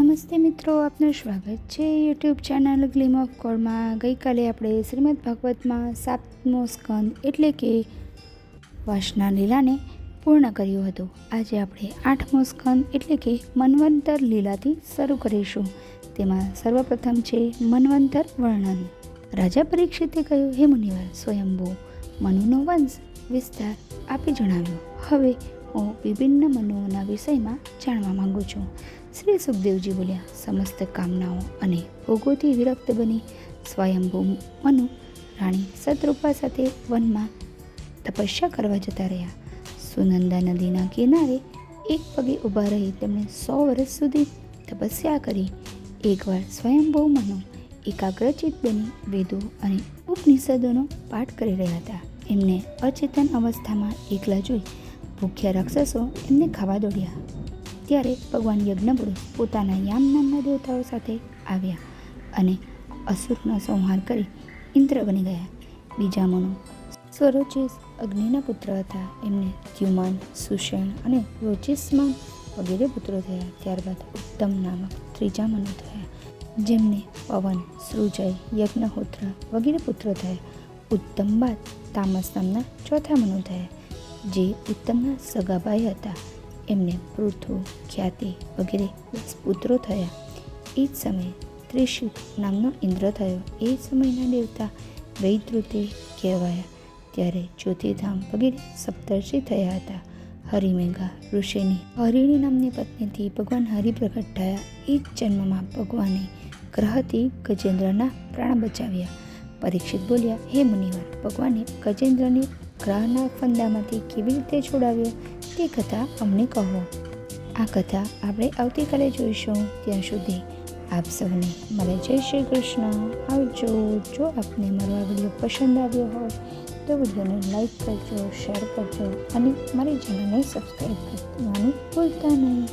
નમસ્તે મિત્રો, આપનું સ્વાગત છે યુટ્યુબ ચેનલ ગ્લીમ ઓફ ગોડમાં। ગઈકાલે આપણે શ્રીમદ ભાગવતમાં 7મો સ્કંદ એટલે કે વાસના લીલાને પૂર્ણ કર્યું હતું। આજે આપણે 8મો સ્કંદ એટલે કે મન્વંતર લીલાથી શરૂ કરીશું। તેમાં સર્વપ્રથમ છે મન્વંતર વર્ણન। રાજા પરીક્ષિતે કહ્યું, હે મુનિવર, સ્વયંભૂ મનુનો વંશ વિસ્તાર આપે જણાવ્યો। હવે હું વિભિન્ન મનુઓના વિષયમાં જાણવા માંગુ છું। શ્રી સુખદેવજી બોલ્યા, સમસ્ત કામનાઓ અને ભોગોથી વિરક્ત બની સ્વયંભૂ મનુ રાણી સતરૂપા સાથે વનમાં તપસ્યા કરવા જતા રહ્યા। સુનંદા નદીના કિનારે એક પગે ઊભા રહી તેમણે 100 વર્ષ સુધી તપસ્યા કરી। એકવાર સ્વયંભૂ મનુ એકાગ્રચિત બની વેદો અને ઉપનિષદોનો પાઠ કરી રહ્યા હતા। એમને અચેતન અવસ્થામાં એકલા જોઈ ભૂખ્યા રાક્ષસો એમને ખાવા દોડ્યા। ત્યારે ભગવાન યજ્ઞપુરુષ પોતાના યામ નામના દેવતાઓ સાથે આવ્યા અને અસુરનો સંહાર કરી ઇન્દ્ર બની ગયા। બીજા મનુ સ્વરોચિસ અગ્નિના પુત્ર હતા। એમને દ્યુમાન, સુષેણ અને રોચિસ્માન વગેરે પુત્રો થયા। ત્યારબાદ ઉત્તમ નામક ત્રીજા મનુ થયા, જેમને પવન, સૃજય, યજ્ઞહોત્ર વગેરે પુત્રો થયા। ઉત્તમ બાદ તામસ નામના ચોથા મનુ થયા, જે ઉત્તમના સગાભાઈ હતા। એમને પૃથુ, ખ્યાતિ વગેરે 10 પુત્રો થયા। એ જ સમયે ત્રિશુત નામનો ઇન્દ્ર થયો। એ સમયના દેવતા વૈદ્રુતે કહેવાયા। ત્યારે જ્યોતિધામ વગેરે સપ્તર્ષિ થયા હતા। હરિમેઘા ઋષિની હરિણી નામની પત્નીથી ભગવાન હરિ પ્રગટ થયા। એ જ જન્મમાં ભગવાને ગ્રહથી ગજેન્દ્રના પ્રાણ બચાવ્યા। પરીક્ષિત બોલ્યા, હે મુનિવર, ભગવાને ગજેન્દ્રને ગ્રહના ફંદામાંથી કેવી રીતે છોડાવ્યો તે કથા અમને કહો। આ કથા આપણે આવતીકાલે જોઈશું। ત્યાં સુધી આપ સૌને મારા જય શ્રી કૃષ્ણ, આવજો। જો આપને મારો આ વિડીયો પસંદ આવ્યો હોય તો વિડીયોને લાઈક કરજો, શેર કરજો અને મારી ચેનલને સબસ્ક્રાઈબ કરવાનું ભૂલતા નહીં।